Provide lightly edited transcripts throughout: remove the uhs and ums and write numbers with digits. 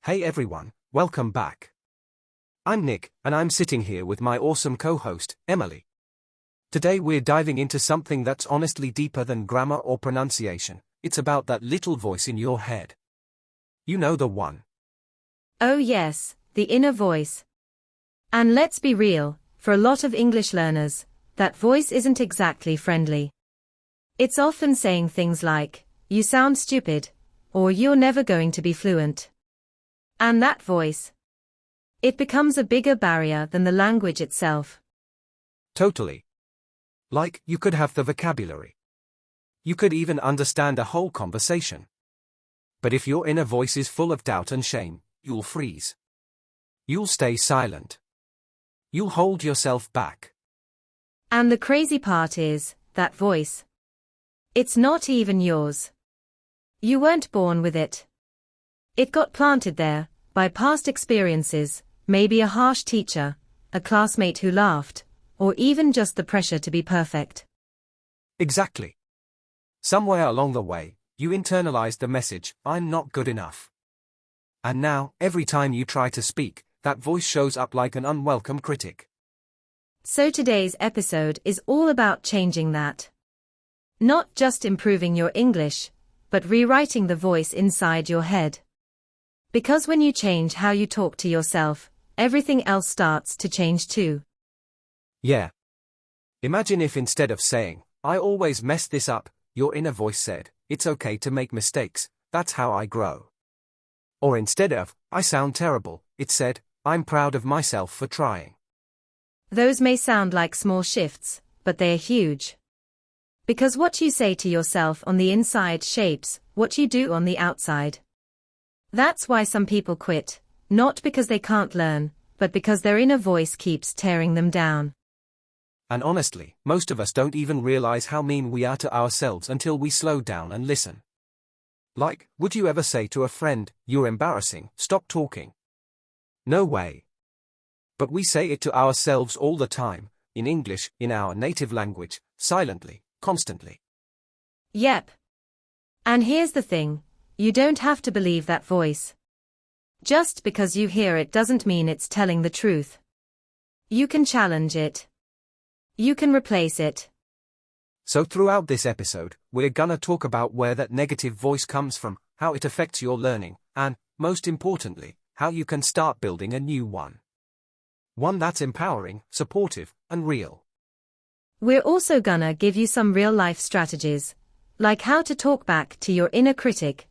Hey everyone, welcome back. I'm Nick, and I'm sitting here with my awesome co-host, Emily. Today we're diving into something that's honestly deeper than grammar or pronunciation. It's about that little voice in your head. You know the one. Oh yes, the inner voice. And let's be real, for a lot of English learners, that voice isn't exactly friendly. It's often saying things like, "You sound stupid," or "You're never going to be fluent." And that voice, it becomes a bigger barrier than the language itself. Totally. Like, you could have the vocabulary. You could even understand a whole conversation. But if your inner voice is full of doubt and shame, you'll freeze. You'll stay silent. You'll hold yourself back. And the crazy part is, that voice, it's not even yours. You weren't born with it. It got planted there, by past experiences, maybe a harsh teacher, a classmate who laughed, or even just the pressure to be perfect. Exactly. Somewhere along the way, you internalized the message, "I'm not good enough." And now, every time you try to speak, that voice shows up like an unwelcome critic. So today's episode is all about changing that. Not just improving your English, but rewriting the voice inside your head. Because when you change how you talk to yourself, everything else starts to change too. Yeah. Imagine if instead of saying, "I always mess this up," your inner voice said, "It's okay to make mistakes, that's how I grow." Or instead of, "I sound terrible," it said, "I'm proud of myself for trying." Those may sound like small shifts, but they're huge. Because what you say to yourself on the inside shapes what you do on the outside. That's why some people quit, not because they can't learn, but because their inner voice keeps tearing them down. And honestly, most of us don't even realize how mean we are to ourselves until we slow down and listen. Like, would you ever say to a friend, "You're embarrassing, stop talking"? No way. But we say it to ourselves all the time, in English, in our native language, silently, constantly. Yep. And here's the thing, you don't have to believe that voice. Just because you hear it doesn't mean it's telling the truth. You can challenge it. You can replace it. So throughout this episode, we're gonna talk about where that negative voice comes from, how it affects your learning, and, most importantly, how you can start building a new one. One that's empowering, supportive, and real. We're also gonna give you some real-life strategies, like how to talk back to your inner critic,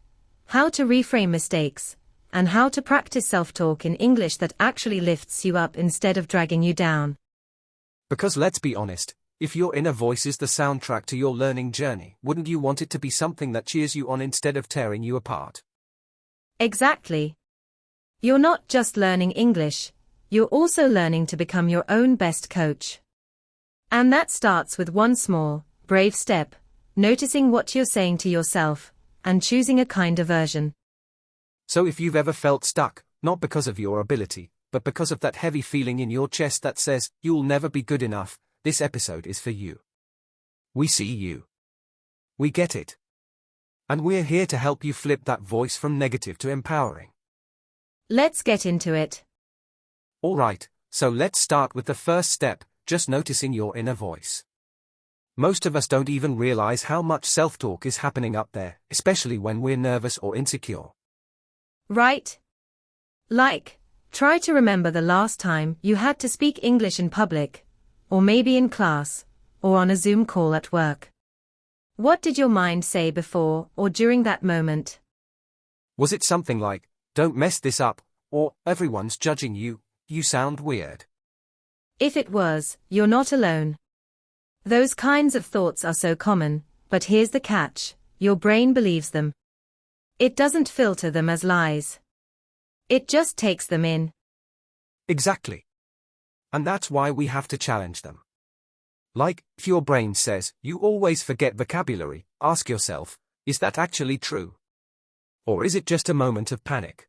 how to reframe mistakes, and how to practice self-talk in English that actually lifts you up instead of dragging you down. Because let's be honest, if your inner voice is the soundtrack to your learning journey, wouldn't you want it to be something that cheers you on instead of tearing you apart? Exactly. You're not just learning English, you're also learning to become your own best coach. And that starts with one small, brave step, noticing what you're saying to yourself, and choosing a kinder version. So if you've ever felt stuck, not because of your ability, but because of that heavy feeling in your chest that says, "You'll never be good enough," this episode is for you. We see you. We get it. And we're here to help you flip that voice from negative to empowering. Let's get into it. Alright, so let's start with the first step, just noticing your inner voice. Most of us don't even realize how much self-talk is happening up there, especially when we're nervous or insecure. Right? Like, try to remember the last time you had to speak English in public, or maybe in class, or on a Zoom call at work. What did your mind say before or during that moment? Was it something like, "Don't mess this up," or "Everyone's judging you, you sound weird"? If it was, you're not alone. Those kinds of thoughts are so common, but here's the catch, your brain believes them. It doesn't filter them as lies. It just takes them in. Exactly. And that's why we have to challenge them. Like, if your brain says, "You always forget vocabulary," ask yourself, is that actually true? Or is it just a moment of panic?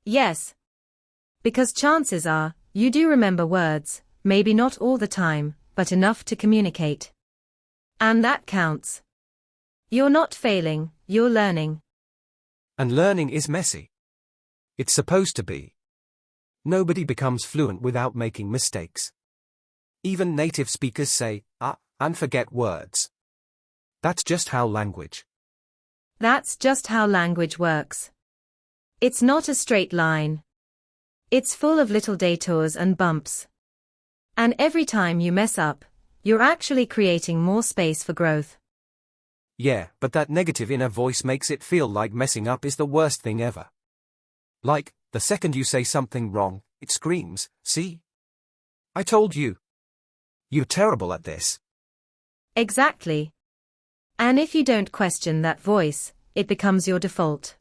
Yes. Because chances are, you do remember words, maybe not all the time, but enough to communicate. And that counts. You're not failing, you're learning. And learning is messy. It's supposed to be. Nobody becomes fluent without making mistakes. Even native speakers say, and forget words. That's just how language. That's just how language works. It's not a straight line. It's full of little detours and bumps. And every time you mess up, you're actually creating more space for growth. Yeah, but that negative inner voice makes it feel like messing up is the worst thing ever. Like, the second you say something wrong, it screams, "See? I told you. You're terrible at this." Exactly. And if you don't question that voice, it becomes your default.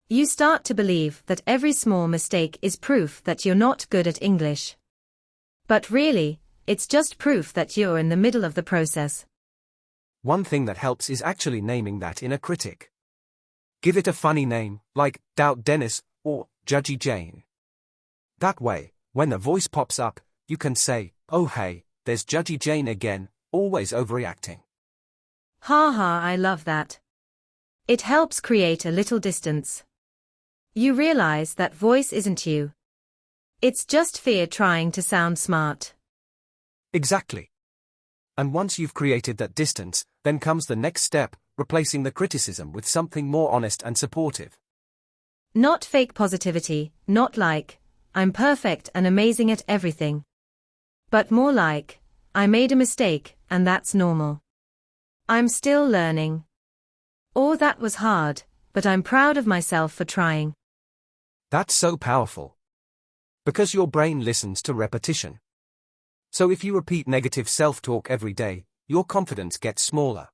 You start to believe that every small mistake is proof that you're not good at English. But really, it's just proof that you're in the middle of the process. One thing that helps is actually naming that inner critic. Give it a funny name, like Doubt Dennis or Judgy Jane. That way, when the voice pops up, you can say, "Oh hey, there's Judgy Jane again, always overreacting." Ha, I love that. It helps create a little distance. You realize that voice isn't you. It's just fear trying to sound smart. Exactly. And once you've created that distance, then comes the next step, replacing the criticism with something more honest and supportive. Not fake positivity, not like, "I'm perfect and amazing at everything." But more like, "I made a mistake, and that's normal. I'm still learning." Or "That was hard, but I'm proud of myself for trying." That's so powerful. Because your brain listens to repetition. So if you repeat negative self-talk every day, your confidence gets smaller.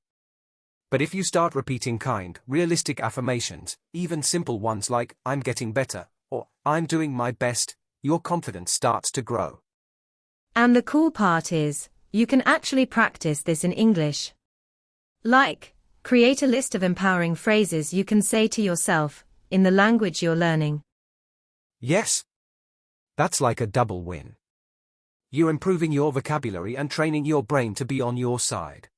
But if you start repeating kind, realistic affirmations, even simple ones like, "I'm getting better," or "I'm doing my best," your confidence starts to grow. And the cool part is, you can actually practice this in English. Like, create a list of empowering phrases you can say to yourself, in the language you're learning. Yes. That's like a double win. You're improving your vocabulary and training your brain to be on your side.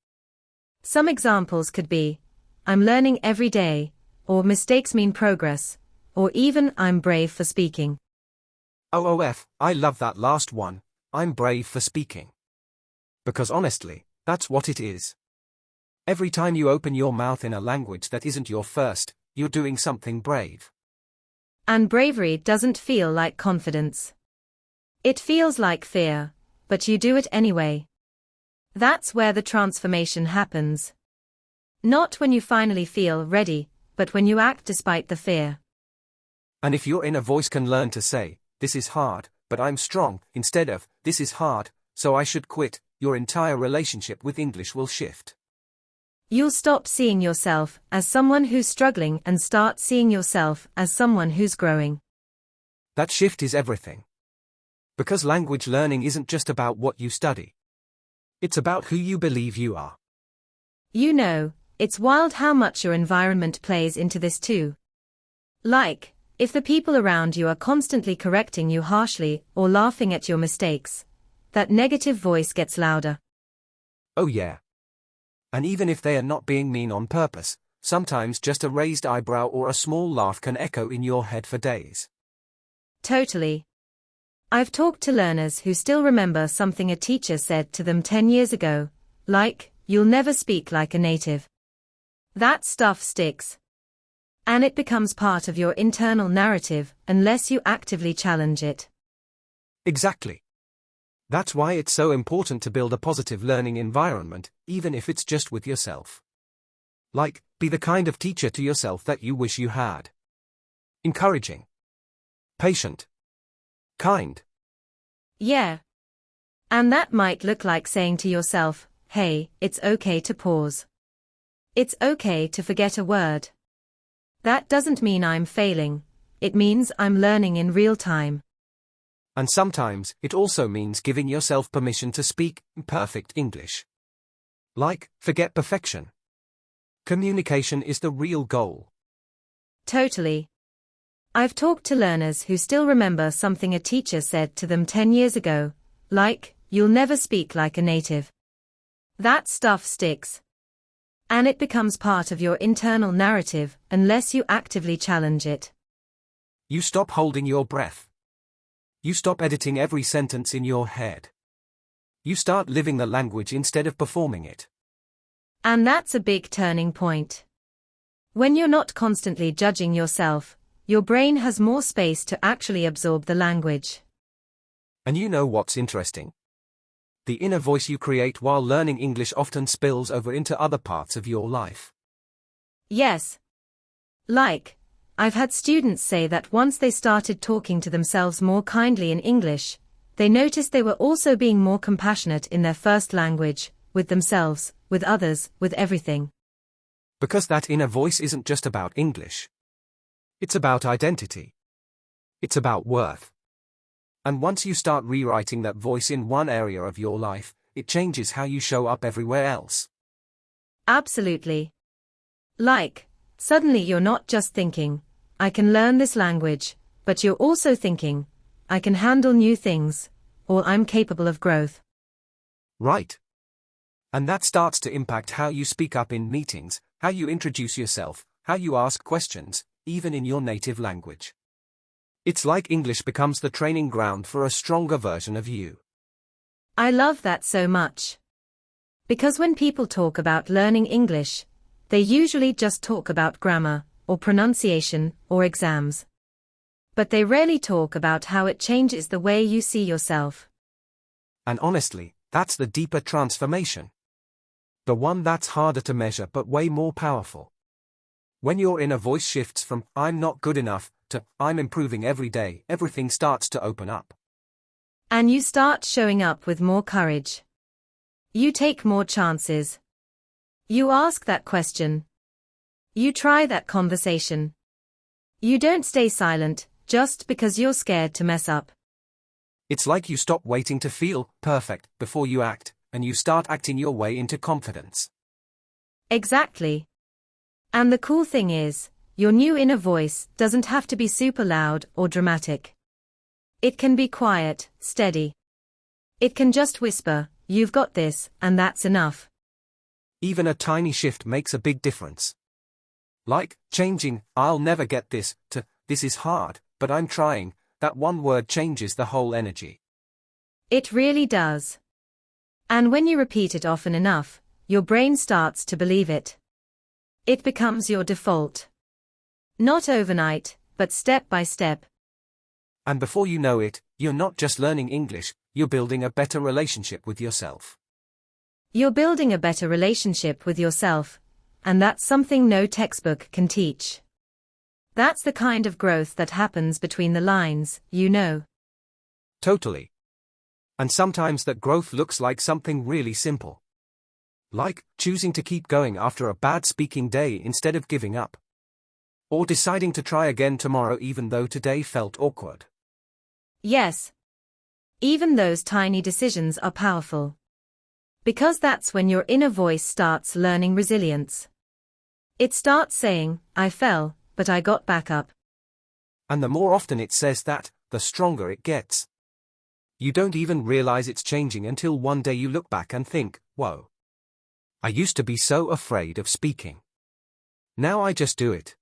Some examples could be, "I'm learning every day," or "Mistakes mean progress," or even "I'm brave for speaking." OOF, I love that last one, "I'm brave for speaking." Because honestly, that's what it is. Every time you open your mouth in a language that isn't your first, you're doing something brave. And bravery doesn't feel like confidence. It feels like fear, but you do it anyway. That's where the transformation happens. Not when you finally feel ready, but when you act despite the fear. And if your inner voice can learn to say, "This is hard, but I'm strong," instead of, "This is hard, so I should quit," your entire relationship with English will shift. You'll stop seeing yourself as someone who's struggling and start seeing yourself as someone who's growing. That shift is everything. Because language learning isn't just about what you study. It's about who you believe you are. You know, it's wild how much your environment plays into this too. Like, if the people around you are constantly correcting you harshly or laughing at your mistakes, that negative voice gets louder. Oh yeah. And even if they are not being mean on purpose, sometimes just a raised eyebrow or a small laugh can echo in your head for days. Totally. I've talked to learners who still remember something a teacher said to them 10 years ago, like, "You'll never speak like a native." That stuff sticks. And it becomes part of your internal narrative unless you actively challenge it. Exactly. That's why it's so important to build a positive learning environment, even if it's just with yourself. Like, be the kind of teacher to yourself that you wish you had. Encouraging. Patient. Kind. Yeah. And that might look like saying to yourself, "Hey, it's okay to pause. It's okay to forget a word. That doesn't mean I'm failing, it means I'm learning in real time." And sometimes, it also means giving yourself permission to speak imperfect English. Like, forget perfection. Communication is the real goal. Totally. I've talked to learners who still remember something a teacher said to them 10 years ago, like, "You'll never speak like a native." That stuff sticks. And it becomes part of your internal narrative unless you actively challenge it. You stop holding your breath. You stop editing every sentence in your head. You start living the language instead of performing it. And that's a big turning point. When you're not constantly judging yourself, your brain has more space to actually absorb the language. And you know what's interesting? The inner voice you create while learning English often spills over into other parts of your life. Yes. Like, I've had students say that once they started talking to themselves more kindly in English, they noticed they were also being more compassionate in their first language, with themselves, with others, with everything. Because that inner voice isn't just about English. It's about identity. It's about worth. And once you start rewriting that voice in one area of your life, it changes how you show up everywhere else. Absolutely. Like, suddenly you're not just thinking, I can learn this language, but you're also thinking, I can handle new things, or I'm capable of growth. Right. And that starts to impact how you speak up in meetings, how you introduce yourself, how you ask questions, even in your native language. It's like English becomes the training ground for a stronger version of you. I love that so much. Because when people talk about learning English, they usually just talk about grammar, or pronunciation, or exams. But they rarely talk about how it changes the way you see yourself. And honestly, that's the deeper transformation. The one that's harder to measure but way more powerful. When your inner voice shifts from, I'm not good enough, to, I'm improving every day, everything starts to open up. And you start showing up with more courage. You take more chances. You ask that question. You try that conversation. You don't stay silent, just because you're scared to mess up. It's like you stop waiting to feel perfect before you act, and you start acting your way into confidence. Exactly. And the cool thing is, your new inner voice doesn't have to be super loud or dramatic. It can be quiet, steady. It can just whisper, you've got this, and that's enough. Even a tiny shift makes a big difference. Like, changing, I'll never get this, to, this is hard, but I'm trying. That one word changes the whole energy. It really does. And when you repeat it often enough, your brain starts to believe it. It becomes your default. Not overnight, but step by step. And before you know it, you're not just learning English, you're building a better relationship with yourself. You're building a better relationship with yourself, and that's something no textbook can teach. That's the kind of growth that happens between the lines, you know. Totally. And sometimes that growth looks like something really simple. Like, choosing to keep going after a bad speaking day instead of giving up. Or deciding to try again tomorrow even though today felt awkward. Yes. Even those tiny decisions are powerful. Because that's when your inner voice starts learning resilience. It starts saying, I fell, but I got back up. And the more often it says that, the stronger it gets. You don't even realize it's changing until one day you look back and think, whoa. I used to be so afraid of speaking. Now I just do it.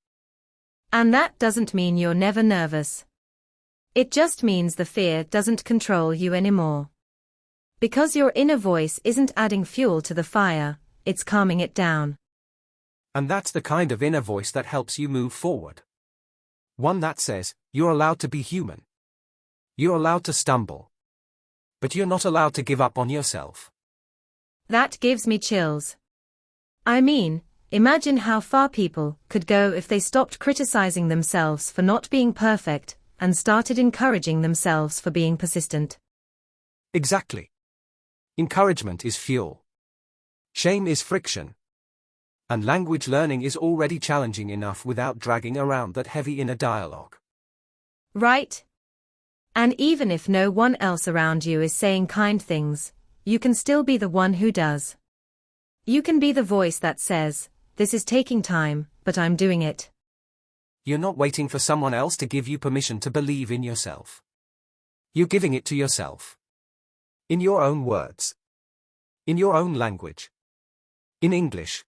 And that doesn't mean you're never nervous. It just means the fear doesn't control you anymore. Because your inner voice isn't adding fuel to the fire, it's calming it down. And that's the kind of inner voice that helps you move forward. One that says, you're allowed to be human. You're allowed to stumble. But you're not allowed to give up on yourself. That gives me chills. I mean, imagine how far people could go if they stopped criticizing themselves for not being perfect, and started encouraging themselves for being persistent. Exactly. Encouragement is fuel. Shame is friction. And language learning is already challenging enough without dragging around that heavy inner dialogue. Right? And even if no one else around you is saying kind things, you can still be the one who does. You can be the voice that says, this is taking time, but I'm doing it. You're not waiting for someone else to give you permission to believe in yourself. You're giving it to yourself. In your own words. In your own language. In English.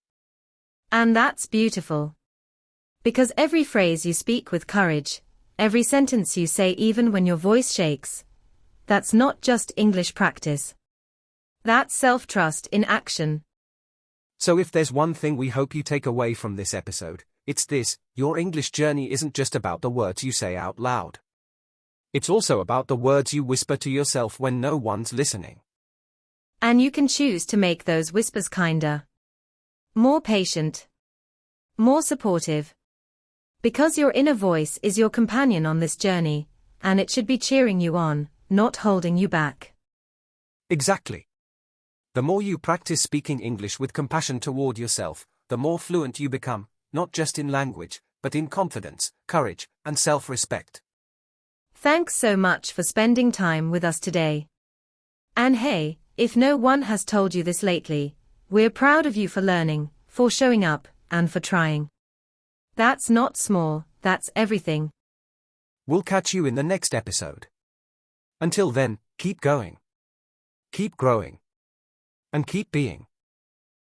And that's beautiful. Because every phrase you speak with courage, every sentence you say, even when your voice shakes. That's not just English practice. That's self-trust in action. So if there's one thing we hope you take away from this episode, it's this: your English journey isn't just about the words you say out loud. It's also about the words you whisper to yourself when no one's listening. And you can choose to make those whispers kinder, more patient, more supportive. Because your inner voice is your companion on this journey, and it should be cheering you on, not holding you back. Exactly. The more you practice speaking English with compassion toward yourself, the more fluent you become, not just in language, but in confidence, courage, and self-respect. Thanks so much for spending time with us today. And hey, if no one has told you this lately, we're proud of you for learning, for showing up, and for trying. That's not small, that's everything. We'll catch you in the next episode. Until then, keep going, keep growing, and keep being.